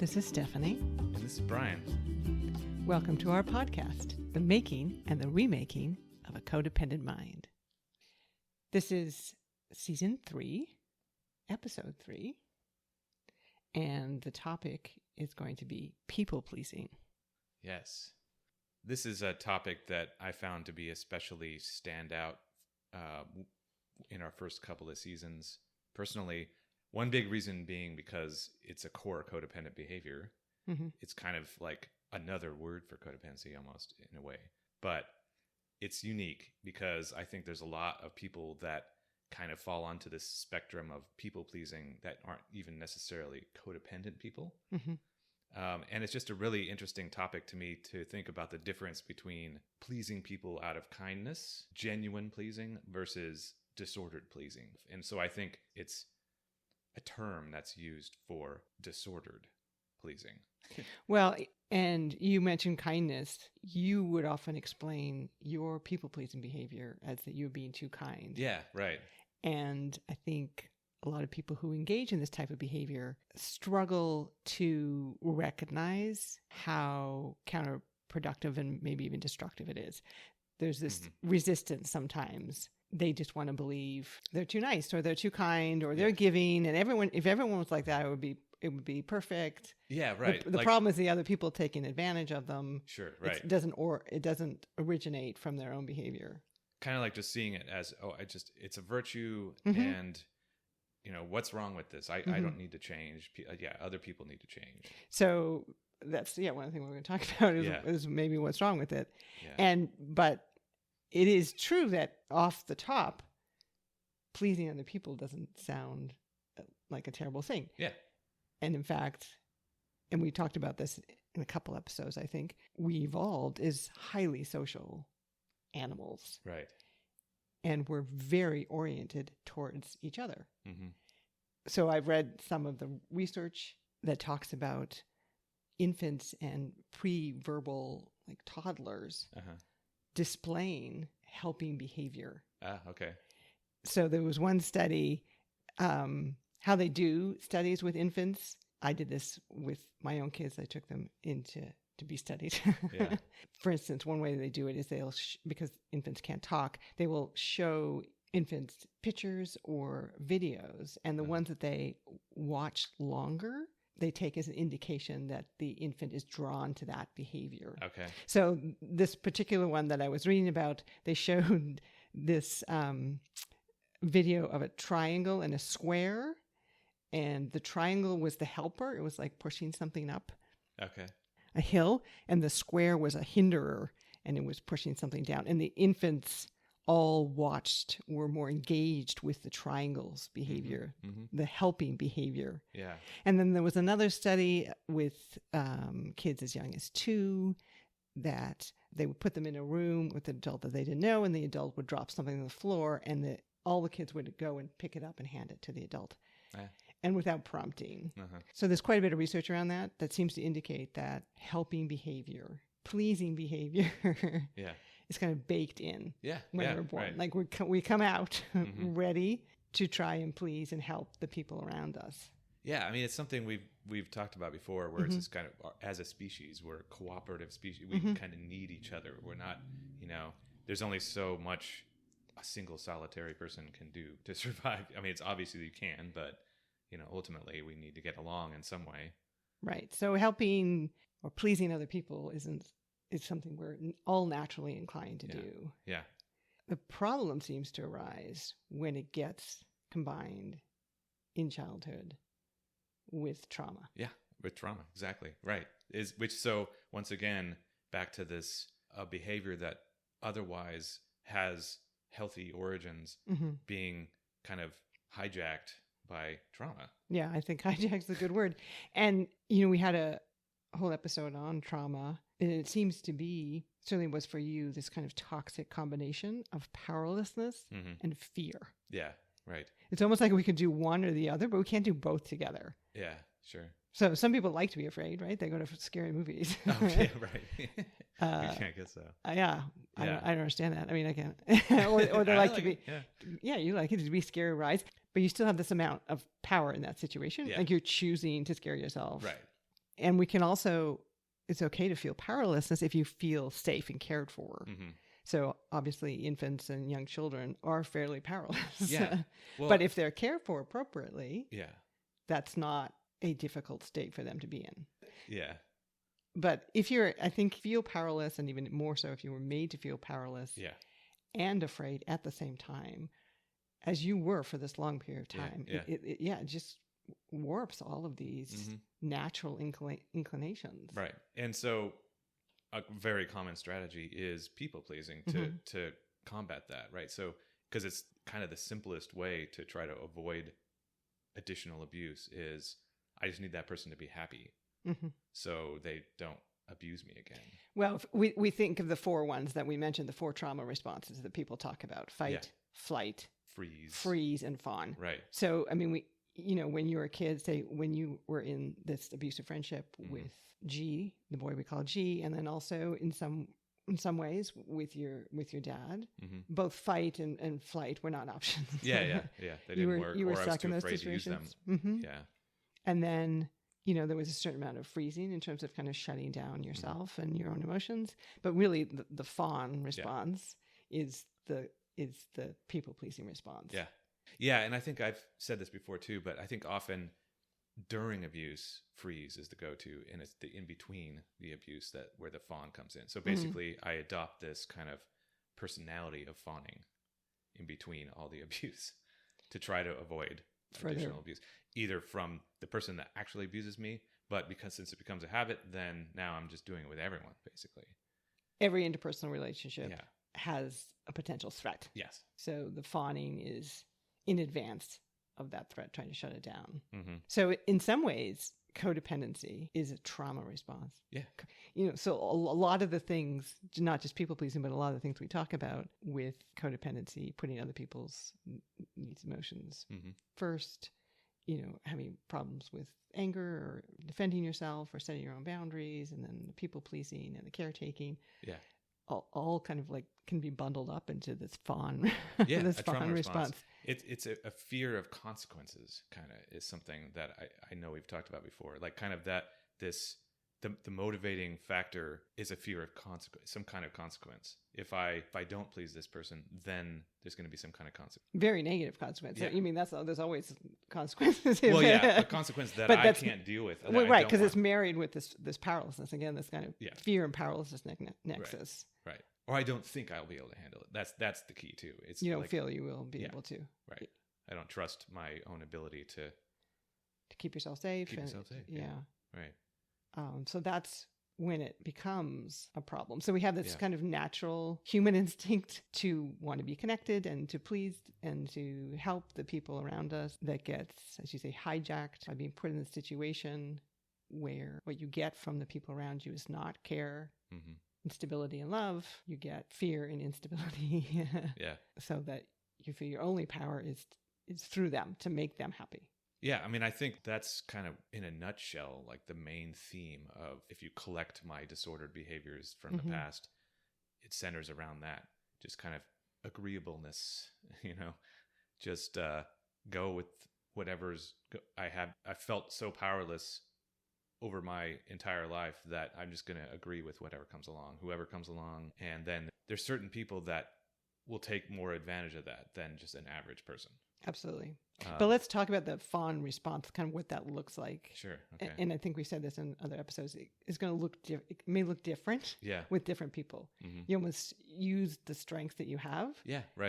This is Stephanie. And this is Brian. Welcome to our podcast, The Making and the Remaking of a Codependent Mind. This is Season 3, Episode 3, and the topic is going to be people-pleasing. Yes. This is a topic that I found to be especially standout in our first couple of seasons. Personally, one big reason being because it's a core codependent behavior. Mm-hmm. It's kind of like another word for codependency almost in a way. But it's unique because I think there's a lot of people that kind of fall onto this spectrum of people pleasing that aren't even necessarily codependent people. Mm-hmm. And it's just a really interesting topic to me to think about the difference between pleasing people out of kindness, genuine pleasing, versus disordered pleasing. And so I think it's a term that's used for disordered pleasing. Well, and you mentioned kindness. You would often explain your people-pleasing behavior as that you're being too kind. Yeah, right. And I think a lot of people who engage in this type of behavior struggle to recognize how counterproductive and maybe even destructive it is. There's this resistance sometimes. They just want to believe they're too nice or they're too kind or they're giving. And if everyone was like that, it would be perfect. Yeah, right. The problem is the other people taking advantage of them. Sure, right. It doesn't originate from their own behavior. Kind of like just seeing it as, it's a virtue Mm-hmm. and, what's wrong with this? I don't need to change. Other people need to change. So that's, one of the things we're going to talk about is maybe what's wrong with it. Yeah. But it is true that off the top, pleasing other people doesn't sound like a terrible thing. Yeah. And in fact, and we talked about this in a couple episodes, I think, we evolved as highly social animals. Right. And we're very oriented towards each other. Mm-hmm. So I've read some of the research that talks about infants and pre-verbal, like toddlers, displaying helping behavior. Okay. So there was one study, how they do studies with infants. I did this with my own kids. I took them to be studied. Yeah. For instance, one way they do it is because infants can't talk, they will show infants pictures or videos, and the ones that they watch longer, they take as an indication that the infant is drawn to that behavior. Okay. So this particular one that I was reading about, they showed this video of a triangle and a square, and the triangle was the helper. It was like pushing something up a hill, and the square was a hinderer, and it was pushing something down. And the infants all were more engaged with the triangle's behavior, the helping behavior. Yeah. And then there was another study with kids as young as 2 that they would put them in a room with an adult that they didn't know, and the adult would drop something on the floor, and all the kids would go and pick it up and hand it to the adult. And without prompting. So there's quite a bit of research around that seems to indicate that helping behavior, pleasing behavior is kind of baked in when we're born. Right. Like we come out ready to try and please and help the people around us. Yeah, I mean, it's something we've talked about before where it's just kind of, as a species, we're a cooperative species. We kind of need each other. We're not, there's only so much a single solitary person can do to survive. I mean, it's obviously you can, but ultimately we need to get along in some way. Right. So helping or pleasing other people is something we're all naturally inclined to do. Yeah. The problem seems to arise when it gets combined in childhood with trauma. Yeah, with trauma. Exactly. Right. So once again, back to this behavior that otherwise has healthy origins being kind of hijacked by trauma. Yeah, I think hijack's a good word. And, we had a whole episode on trauma, and it seems to be, certainly was for you, this kind of toxic combination of powerlessness and fear. Yeah, right. It's almost like we could do one or the other, but we can't do both together. Yeah, sure. So some people like to be afraid, right? They go to scary movies. Oh, yeah, right. I guess so. Yeah. I don't understand that. I mean, I can't. or they like to be. Yeah, you like it to be scary rides, but you still have this amount of power in that situation. Yeah. Like you're choosing to scare yourself. Right. And we can also, it's okay to feel powerlessness if you feel safe and cared for. Mm-hmm. So obviously infants and young children are fairly powerless. Yeah. Well, but if they're cared for appropriately, yeah. that's not a difficult state for them to be in. Yeah. But if you're, I think, feel powerless, and even more so if you were made to feel powerless Yeah. and afraid at the same time, as you were for this long period of time, it just warps all of these natural inclinations. Right. And so a very common strategy is people pleasing to combat that, right? So, because it's kind of the simplest way to try to avoid additional abuse is I just need that person to be happy so they don't abuse me again. Well, we think of the 4 ones that we mentioned, the 4 trauma responses that people talk about: fight, flight, freeze, and fawn. Right. So, I mean, when you were a kid, say when you were in this abusive friendship with G, the boy we call G, and then also in some ways with your dad, both fight and flight were not options. Yeah. They didn't work. You were or stuck I was too in those afraid situations. to use them. Yeah. And then, there was a certain amount of freezing in terms of kind of shutting down yourself and your own emotions. But really, the fawn response is the people pleasing response. Yeah. Yeah. And I think I've said this before too, but I think often during abuse, freeze is the go-to, and it's the in between the abuse where the fawn comes in. So basically, I adopt this kind of personality of fawning in between all the abuse to try to avoid additional abuse, either from the person that actually abuses me, but since it becomes a habit, then now I'm just doing it with everyone, basically. Every interpersonal relationship has a potential threat. Yes. So the fawning is in advance of that threat, trying to shut it down. So in some ways, codependency is a trauma response. Yeah. So a lot of the things, not just people pleasing, but a lot of the things we talk about with codependency, putting other people's needs, emotions first, having problems with anger or defending yourself or setting your own boundaries, and then the people pleasing and the caretaking. Yeah. All kind of like can be bundled up into this fawn, this fawn response. It's a fear of consequences, kind of, is something that I know we've talked about before. Like kind of the motivating factor is a fear of consequence, some kind of consequence. If I don't please this person, then there's going to be some kind of consequence. Very negative consequence. Yeah. You mean there's always consequences. Well, yeah, a consequence that I can't deal with. Well, right, because it's married with this powerlessness. Again, this kind of fear and powerlessness nexus. Right. Or I don't think I'll be able to handle it. That's the key too. It's you don't feel you will be able to. Right. I don't trust my own ability to keep yourself safe. Yeah. Right. So that's when it becomes a problem. So we have this kind of natural human instinct to want to be connected and to please and to help the people around us that gets, as you say, hijacked by being put in a situation where what you get from the people around you is not care, instability and love. You get fear and instability. So that you feel your only power is through them to make them happy. Yeah, I mean, I think that's kind of, in a nutshell, like the main theme of, if you collect my disordered behaviors from the past, it centers around that. Just kind of agreeableness, just go with whatever's I felt so powerless over my entire life that I'm just going to agree with whoever comes along. And then there's certain people that will take more advantage of that than just an average person. Absolutely. But let's talk about the fawn response, kind of what that looks like. Sure. Okay. And I think we said this in other episodes. It's going to it may look different with different people. You almost use the strengths that you have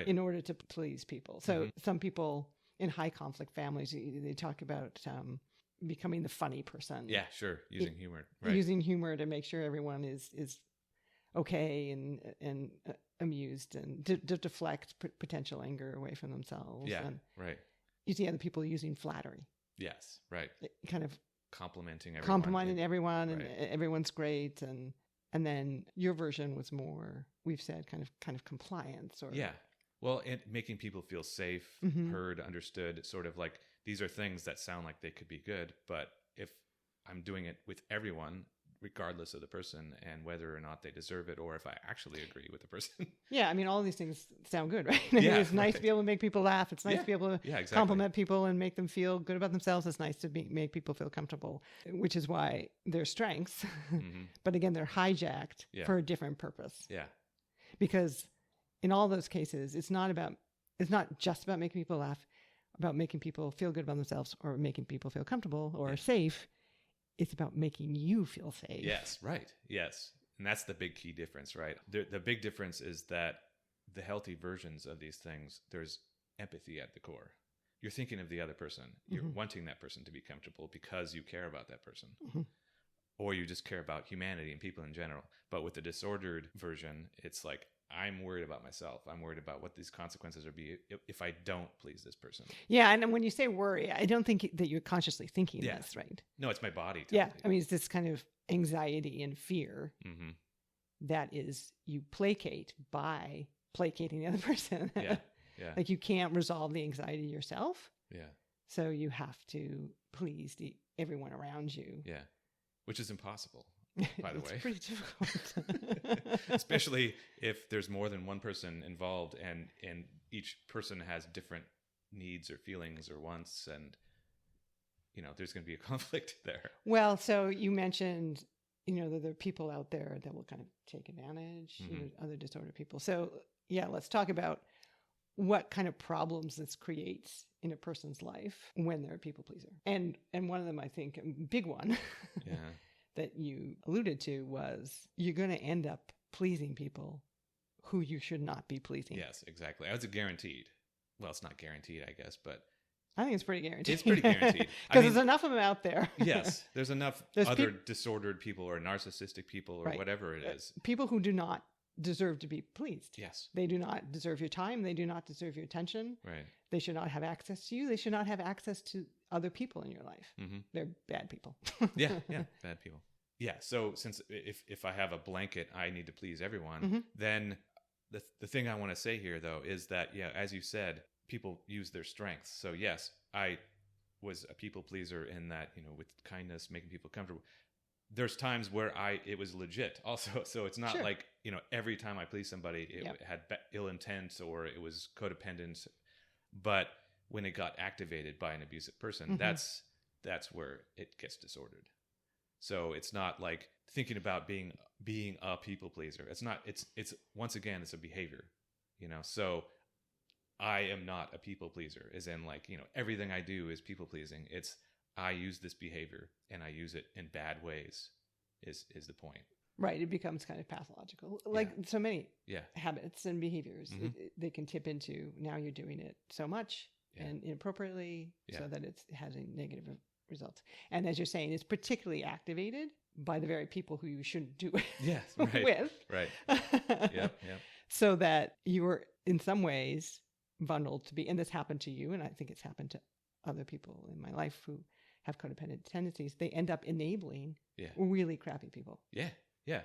in order to please people. So some people in high conflict families, they talk about becoming the funny person. Yeah, sure. Using humor. Right. Using humor to make sure everyone is okay and amused, and to deflect potential anger away from themselves. Yeah, and right. You see other people using flattery. Yes, right. Kind of complimenting everyone, and everyone's great, and then your version was more, we've said, kind of compliance, or well, and making people feel safe, heard, understood. Sort of like, these are things that sound like they could be good, but if I'm doing it with everyone regardless of the person and whether or not they deserve it, or if I actually agree with the person. Yeah, I mean, all these things sound good, right? It's nice to be able to make people laugh. It's nice to be able to exactly. compliment people and make them feel good about themselves. It's nice to make people feel comfortable, which is why they're strengths. But again, they're hijacked for a different purpose. Yeah. Because in all those cases, it's not just about making people laugh, about making people feel good about themselves or making people feel comfortable or safe. It's about making you feel safe. Yes, right. Yes. And that's the big key difference, right? The big difference is that the healthy versions of these things, there's empathy at the core. You're thinking of the other person. You're wanting that person to be comfortable because you care about that person. Or you just care about humanity and people in general. But with the disordered version, it's like, I'm worried about myself. I'm worried about what these consequences will be if I don't please this person. Yeah, and when you say worry, I don't think that you're consciously thinking this, right? No, it's my body. Yeah, I mean, it's this kind of anxiety and fear that is you placate by placating the other person. Yeah. Like you can't resolve the anxiety yourself. Yeah. So you have to please everyone around you. Yeah, which is impossible. By the way, it's pretty difficult. Especially if there's more than one person involved and each person has different needs or feelings or wants, and there's going to be a conflict there. Well, so you mentioned that there are people out there that will kind of take advantage, other disordered people. So yeah, let's talk about what kind of problems this creates in a person's life when they're a people pleaser. And one of them, I think, a big one. Yeah. That you alluded to was you're going to end up pleasing people who you should not be pleasing. Yes, exactly. That's a guaranteed. Well, it's not guaranteed, I guess, but I think it's pretty guaranteed. It's pretty guaranteed. Because there's enough of them out there. Yes, there's enough other disordered people or narcissistic people or whatever it is. People who do not deserve to be pleased. Yes. They do not deserve your time. They do not deserve your attention. Right. They should not have access to you. They should not have access to other people in your life. They're bad people. Yeah, bad people. Yeah, so since if I have a blanket, I need to please everyone, then the thing I want to say here, though, is that, as you said, people use their strengths. So yes, I was a people pleaser in that, with kindness, making people comfortable. There's times where it was legit also. So it's not like, every time I pleased somebody, it had ill intent or it was codependent. But when it got activated by an abusive person, that's where it gets disordered. So it's not like thinking about being a people pleaser. It's not, it's once again, it's a behavior, so I am not a people pleaser, as in like, everything I do is people pleasing. It's, I use this behavior and I use it in bad ways is the point. Right. It becomes kind of pathological, like so many habits and behaviors. They can tip into, now you're doing it so much and inappropriately so that it has a negative results. And as you're saying, it's particularly activated by the very people who you shouldn't do it with. Right. Yep. So that you were in some ways bundled to be, and this happened to you, and I think it's happened to other people in my life who have codependent tendencies. They end up enabling really crappy people. Yeah.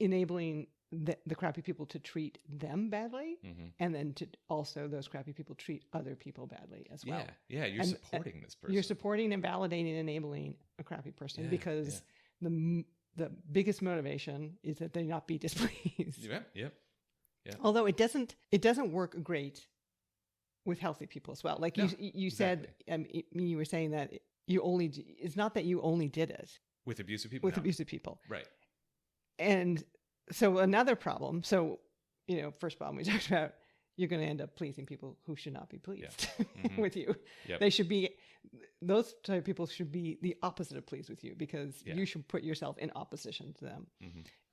Enabling the crappy people to treat them badly, and then to also those crappy people treat other people badly as well. Yeah, you're supporting this person. You're supporting and validating and enabling a crappy person because the biggest motivation is that they not be displeased. Yep. Although it doesn't work great with healthy people as well. Like you said, you were saying that it's not that you only did it with abusive people. Abusive people, right? And so another problem. So, first problem we talked about, you're going to end up pleasing people who should not be pleased with you. Yep. Those type of people should be the opposite of pleased with you because you should put yourself in opposition to them.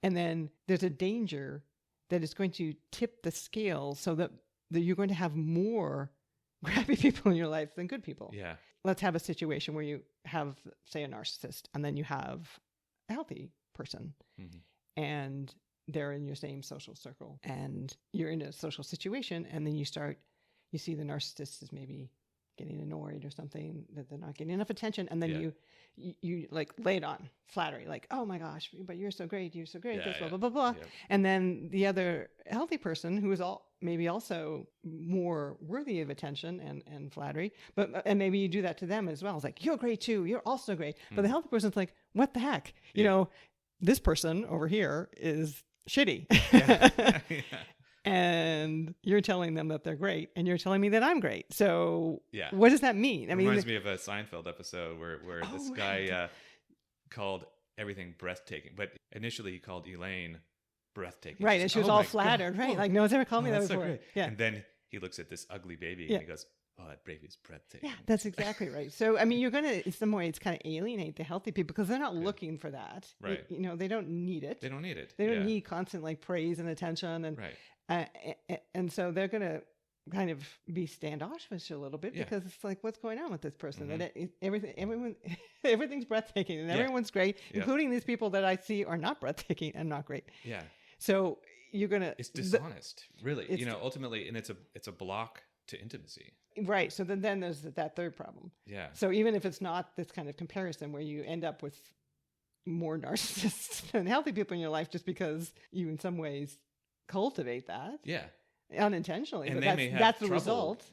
And then there's a danger that it's going to tip the scale so that you're going to have more crappy people in your life than good people. Yeah. Let's have a situation where you have, say, a narcissist, and then you have a healthy person. And they're in your same social circle and you're in a social situation, and then you see the narcissist is maybe getting annoyed or something, that they're not getting enough attention, and then you like lay it on flattery, like, oh my gosh, but you're so great, blah blah blah blah. And then the other healthy person who is maybe also more worthy of attention and flattery, and maybe you do that to them as well. It's like, you're great too, you're also great. But the healthy person's like, what the heck, this person over here is shitty. Yeah. Yeah. And you're telling them that they're great, and you're telling me that I'm great. So Yeah. what does that mean? It reminds me of a Seinfeld episode where this right. guy called everything breathtaking, but initially he called Elaine breathtaking. Right, and she was all flattered, right? Whoa. Like no one's ever called me that That's so before. great. Yeah. And then he looks at this ugly baby Yeah. and he goes, "Oh, that baby's breathtaking." Yeah, that's exactly right. So, I mean, you're going to, in some ways, kind of alienate the healthy people because they're not Yeah. looking for that. Right. You know, they don't need it. They don't need it. They don't Yeah. need constant like praise and attention. And Right. and so they're going to kind of be standoffish a little bit Yeah. because it's like, what's going on with this person? Mhm. That everything's breathtaking and Yeah. everyone's great, Yeah. including these people that I see are not breathtaking and not great. Yeah. So you're going to... It's dishonest, really. it's- You know, ultimately, and it's a block to intimacy. Right. So then there's that third problem. Yeah. So even if it's not this kind of comparison where you end up with more narcissists than healthy people in your life just because you in some ways cultivate that Yeah. unintentionally, And but they may have that's the trouble result.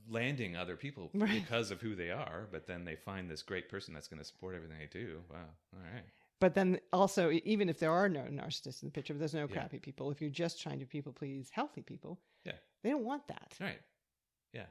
landing other people Right. because of who they are, but then they find this great person that's going to support everything they do. Wow. All right. But then also, even if there are no narcissists in the picture, if there's no Yeah. crappy people, if you're just trying to people please healthy people, Yeah. they don't want that. Right. Yeah.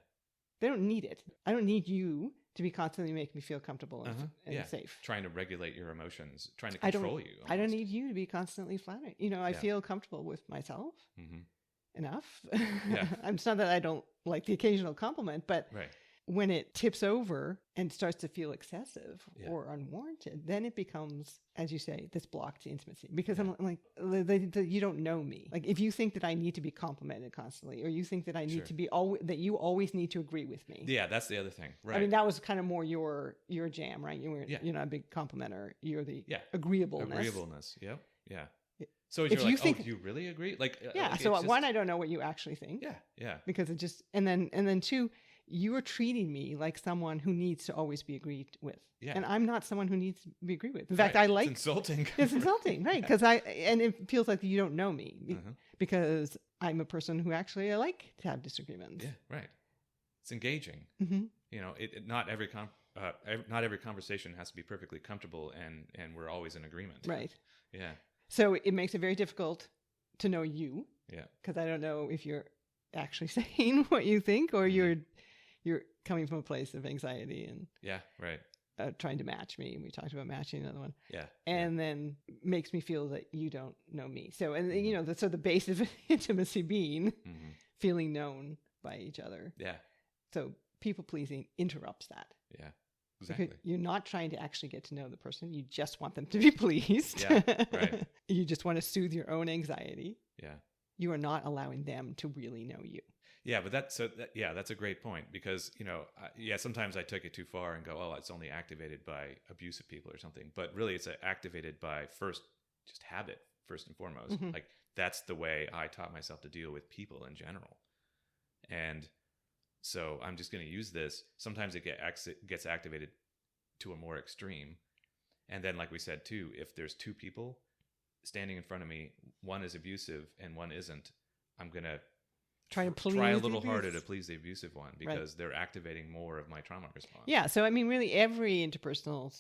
They don't need it. I don't need you to be constantly making me feel comfortable and, Yeah. safe. Trying to regulate your emotions, trying to I don't- control you. I don't almost. need you to be constantly flattering. You know, I Yeah. feel comfortable with myself Mhm. enough. Yeah. It's not that I don't like the occasional compliment, but Right. when it tips over and starts to feel excessive Yeah. or unwarranted, then it becomes, as you say, this block to intimacy. Because Yeah. I'm like, you don't know me. Like, if you think that I need to be complimented constantly, or you think that I need Sure. to be that you always need to agree with me. Yeah, that's the other thing. Right. I mean, that was kind of more your jam, right? Yeah. You're not a big complimenter. You're the Yeah. agreeableness. Agreeableness. Yep. Yeah. Yeah. So If you're you like, think- oh, do you really agree? Like, Yeah. like, So it's just- one, I don't know what you actually think. Yeah. Yeah. Because it just and then two, you are treating me like someone who needs to always be agreed with. Yeah. And I'm not someone who needs to be agreed with. In fact, Right. I like It's insulting. it's insulting, right? Because and it feels like you don't know me Uh-huh. because I'm a person who actually I like to have disagreements. Yeah. Right. It's engaging. Hmm. You know, not every conversation has to be perfectly comfortable, and we're always in agreement. Right. Yeah. So it makes it very difficult to know you Yeah. because I don't know if you're actually saying what you think or Mhm. you're coming from a place of anxiety and Yeah. Right. trying to match me. We talked about matching another one. Yeah. And then makes me feel that you don't know me. So, and Mhm. you know, so the base of intimacy being Hmm. feeling known by each other. Yeah. So people pleasing interrupts that. Yeah. Because Exactly. you're not trying to actually get to know the person. You just want them to be pleased. Yeah, right. You just want to soothe your own anxiety. Yeah. You are not allowing them to really know you. Yeah, but that's a great point because, you know, sometimes I took it too far and go, oh, it's only activated by abusive people or something. But really it's activated by just habit, first and foremost. Mhm. Like that's the way I taught myself to deal with people in general. And so I'm just going to use this. Sometimes it gets activated to a more extreme. And then, like we said, too, if there's two people standing in front of me, one is abusive and one isn't, I'm going to Try to please try a the little harder abused. to please the abusive one because they're activating more of my trauma response. Yeah. So, I mean, really every interpersonal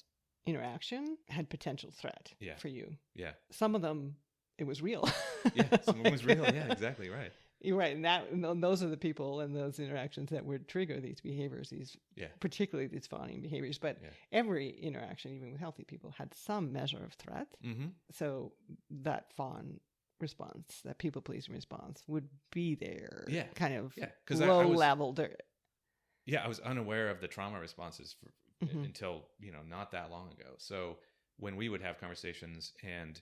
interaction had potential threat Yeah. for you. Yeah. Some of them, it was real. Yeah. Someone was real. Yeah, exactly. Right. You're right. And those are the people and those interactions that would trigger these behaviors, Yeah. particularly these fawning behaviors. But Yeah. every interaction, even with healthy people, had some measure of threat. Mm-hmm. So that fawn response, that people pleasing response would be there. Yeah. Kind of Yeah. Because low level. I was unaware of the trauma responses Mhm. until, you know, not that long ago. So when we would have conversations and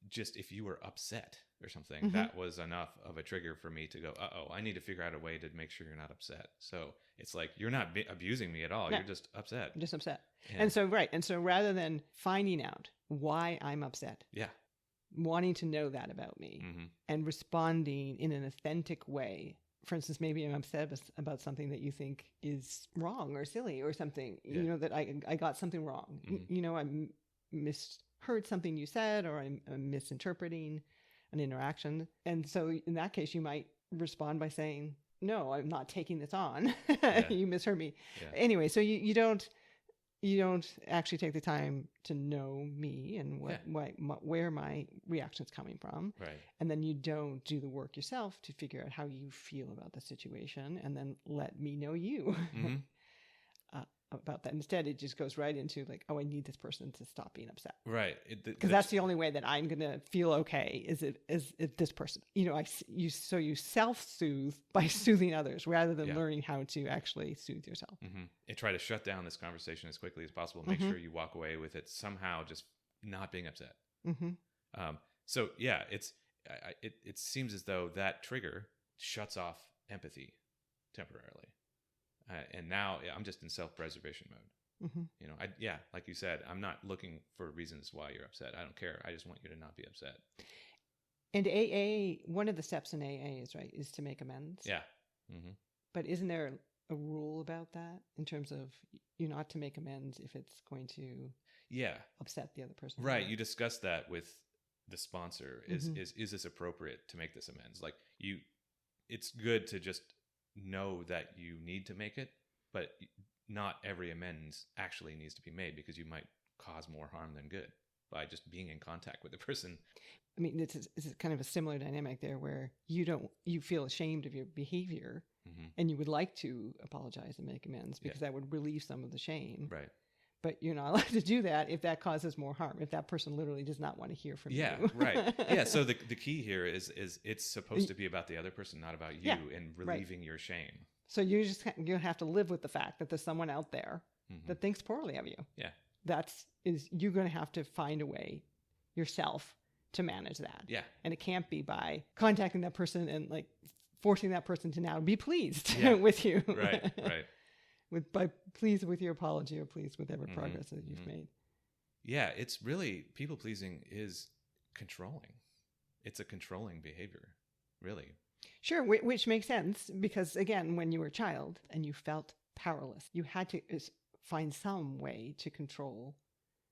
just if you were upset or something, Mhm. that was enough of a trigger for me to go, I need to figure out a way to make sure you're not upset. So it's like, you're not abusing me at all. No. You're just upset. I'm just upset. Yeah. And so rather than finding out why I'm upset, Yeah. wanting to know that about me Mm-hmm. and responding in an authentic way. For instance, maybe I'm upset about something that you think is wrong or silly or something, Yeah. you know, that I got something wrong. Mhm. You know, I misheard something you said, or I'm misinterpreting an interaction. And so in that case, you might respond by saying, no, I'm not taking this on. Yeah. You misheard me. Yeah. Anyway, so you don't you don't actually take the time to know me and where my reaction's coming from. Right. And then you don't do the work yourself to figure out how you feel about the situation and then let me know you Mm-hmm. about that. Instead, it just goes right into like, oh, I need this person to stop being upset. Right. Because that's the only way that I'm going to feel okay is if this person, you self-soothe by soothing others rather than learning how to actually soothe yourself. Mm-hmm. And try to shut down this conversation as quickly as possible. Make sure you walk away with it somehow just not being upset. Mm-hmm. So yeah, it seems as though that trigger shuts off empathy temporarily. And now I'm just in self-preservation mode. Mm-hmm. Like you said, I'm not looking for reasons why you're upset. I don't care. I just want you to not be upset. And AA, one of the steps in AA is to make amends. Yeah. Mm-hmm. But isn't there a rule about that in terms of you're not to make amends if it's going to upset the other person? Right. You discuss that with the sponsor. Is this appropriate to make this amends? Like it's good to just know that you need to make it, but not every amends actually needs to be made because you might cause more harm than good by just being in contact with the person. I mean, it's kind of a similar dynamic there where you feel ashamed of your behavior and you would like to apologize and make amends because that would relieve some of the shame. Right. But you're not allowed to do that if that causes more harm, if that person literally does not want to hear from you. Yeah, right. Yeah, so the key here is it's supposed to be about the other person, not about you, and relieving your shame. So you have to live with the fact that there's someone out there that thinks poorly of you. Yeah. You're going to have to find a way yourself to manage that. Yeah. And it can't be by contacting that person and like forcing that person to now be pleased with you. Right. Pleased with your apology or pleased with every progress that you've made. Yeah, it's really, people pleasing is controlling. It's a controlling behavior, really. Sure, which makes sense because, again, when you were a child and you felt powerless, you had to find some way to control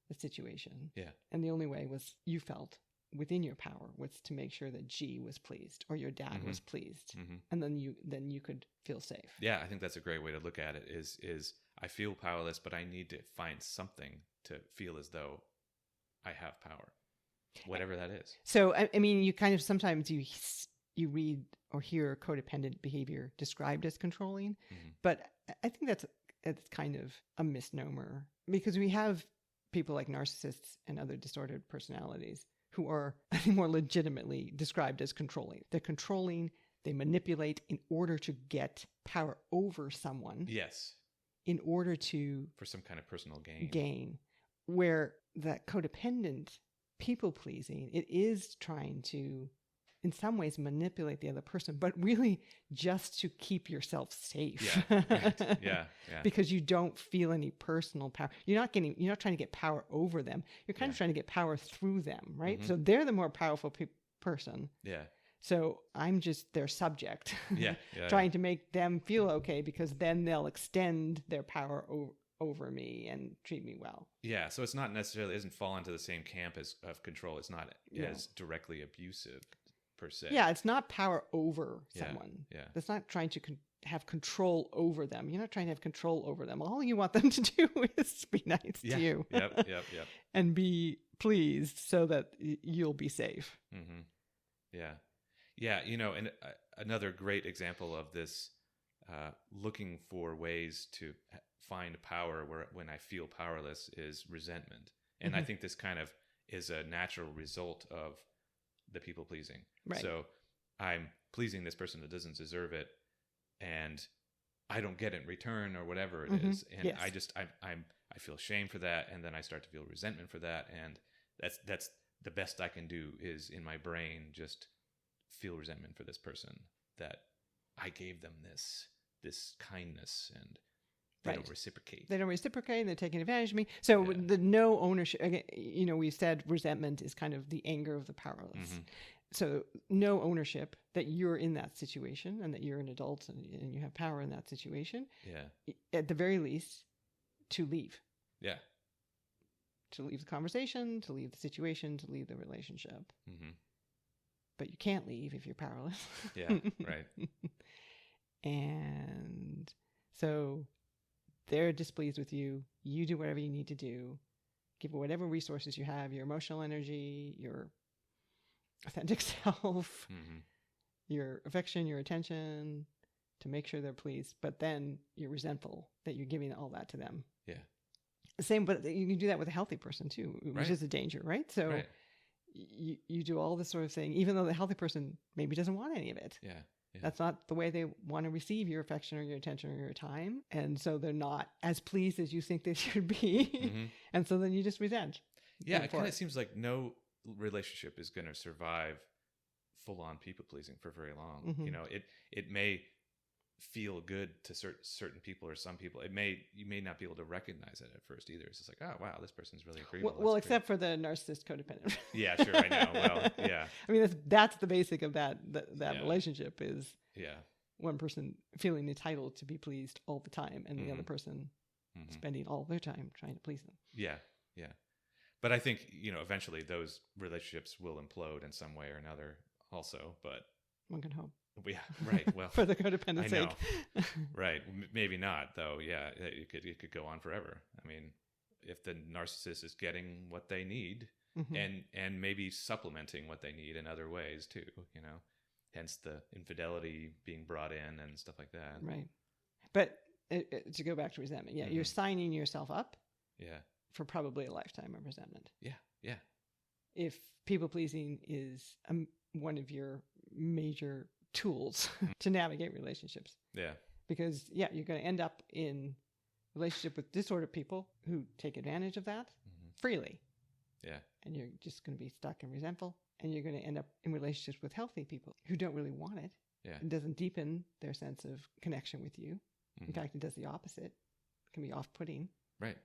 the situation. Yeah. And the only way was you felt within your power was to make sure that G was pleased or your dad was pleased. And then you could feel safe. Yeah, I think that's a great way to look at it is I feel powerless, but I need to find something to feel as though I have power, whatever that is. So, I mean, you kind of sometimes you read or hear codependent behavior described as controlling, but I think it's kind of a misnomer because we have people like narcissists and other disordered personalities who are, I think, more legitimately described as controlling. They're controlling, they manipulate in order to get power over someone. Yes. In order to... For some kind of personal gain. Gain. Where that codependent people-pleasing, it is trying to, in some ways, manipulate the other person, but really just to keep yourself safe. Yeah, right. Yeah. Because you don't feel any personal power. You're not trying to get power over them. You're kind of trying to get power through them, right? So they're the more powerful person. Yeah. So I'm just their subject. Trying to make them feel okay because then they'll extend their power over me and treat me well. Yeah. So it's not necessarily, it doesn't fall into the same camp of control. It's not as directly abusive. Per se. Yeah, it's not power over someone. Yeah. It's not trying to have control over them. You're not trying to have control over them. All you want them to do is be nice to you. Yep. And be pleased so that you'll be safe. Yeah. Yeah, and another great example of this looking for ways to find power when I feel powerless is resentment. And I think this kind of is a natural result of the people pleasing. Right. So I'm pleasing this person that doesn't deserve it, and I don't get it in return or whatever it is, and I feel shame for that, and then I start to feel resentment for that, and that's the best I can do is in my brain just feel resentment for this person that I gave them this kindness and they don't reciprocate. They don't reciprocate. They're taking advantage of me. So the no ownership, again, we said resentment is kind of the anger of the powerless. So no ownership that you're in that situation and that you're an adult and you have power in that situation. Yeah. At the very least, to leave. Yeah. To leave the conversation, to leave the situation, to leave the relationship. But you can't leave if you're powerless. Yeah, right. And so they're displeased with you. You do whatever you need to do. Give whatever resources you have, your emotional energy, your authentic self, your affection, your attention, to make sure they're pleased. But then you're resentful that you're giving all that to them. Yeah. Same, but you can do that with a healthy person too, which is a danger, right? So you do all this sort of thing, even though the healthy person maybe doesn't want any of it. Yeah. That's not the way they want to receive your affection or your attention or your time. And so they're not as pleased as you think they should be. And so then you just resent. Yeah, it kind of seems like no relationship is going to survive full-on people-pleasing for very long. You know, it may feel good to certain people or some people. You may not be able to recognize it at first either. It's just like, oh wow, this person's really agreeable. Well, except for the narcissist codependent. Yeah, sure, I know. Well, yeah. I mean, that's the basic of that relationship is one person feeling entitled to be pleased all the time, and the other person spending all their time trying to please them. Yeah, yeah. But I think eventually those relationships will implode in some way or another, also. But one can hope. Yeah, right. Well, for the codependent sake. Right. Maybe not, though. Yeah, it could go on forever. I mean, if the narcissist is getting what they need and maybe supplementing what they need in other ways too, hence the infidelity being brought in and stuff like that. Right. But to go back to resentment, you're signing yourself up for probably a lifetime of resentment. Yeah, yeah. If people-pleasing is one of your major tools to navigate relationships. Yeah. Because, you're going to end up in relationship with disordered people who take advantage of that freely. Yeah. And you're just going to be stuck and resentful. And you're going to end up in relationships with healthy people who don't really want it. Yeah. It doesn't deepen their sense of connection with you. In fact, it does the opposite. It can be off-putting. Right.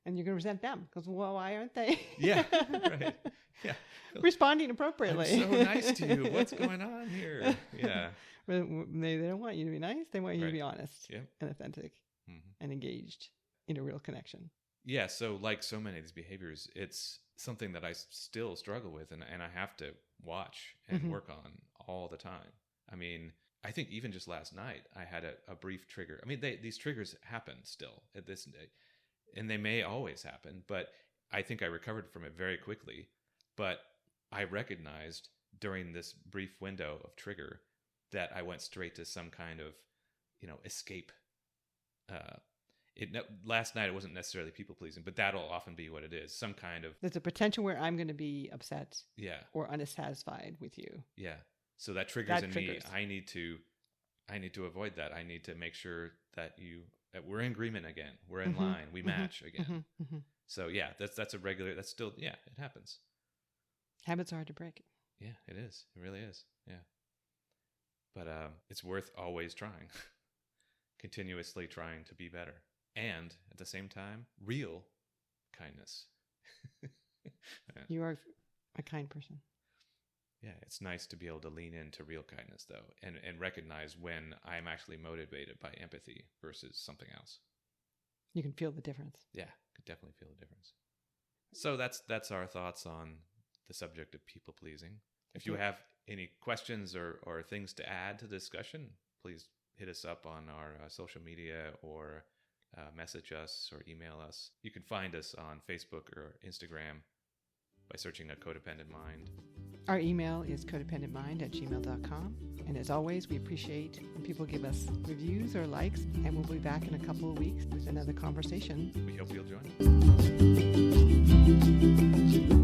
And you're going to resent them because, well, why aren't they? Yeah, right. Yeah. Responding appropriately. I'm so nice to you. What's going on here? Yeah. They don't want you to be nice. They want you to be honest and authentic and engaged in a real connection. Yeah. So like so many of these behaviors, it's something that I still struggle with and I have to watch and work on all the time. I mean, I think even just last night, I had a brief trigger. I mean, these triggers happen still at this day. And they may always happen, but I think I recovered from it very quickly. But I recognized during this brief window of trigger that I went straight to some kind of, escape. Last night it wasn't necessarily people pleasing, but that'll often be what it is. Some kind of. There's a potential where I'm going to be upset. Yeah. Or unsatisfied with you. Yeah. So that triggers in me. I need to avoid that. I need to make sure that we're in agreement again. We're in line. We match again. So that's a regular. That's still it happens. Habits are hard to break. Yeah, it is. It really is. Yeah. But it's worth always trying, continuously trying to be better, and at the same time, real kindness. You are a kind person. Yeah, it's nice to be able to lean into real kindness, though, and recognize when I'm actually motivated by empathy versus something else. You can feel the difference. Yeah, could definitely feel the difference. So that's our thoughts on the subject of people pleasing. If you have any questions or things to add to the discussion, please hit us up on our social media or message us or email us. You can find us on Facebook or Instagram by searching A Codependent Mind. Our email is codependentmind@gmail.com. And as always, we appreciate when people give us reviews or likes, and we'll be back in a couple of weeks with another conversation. We hope you'll join us.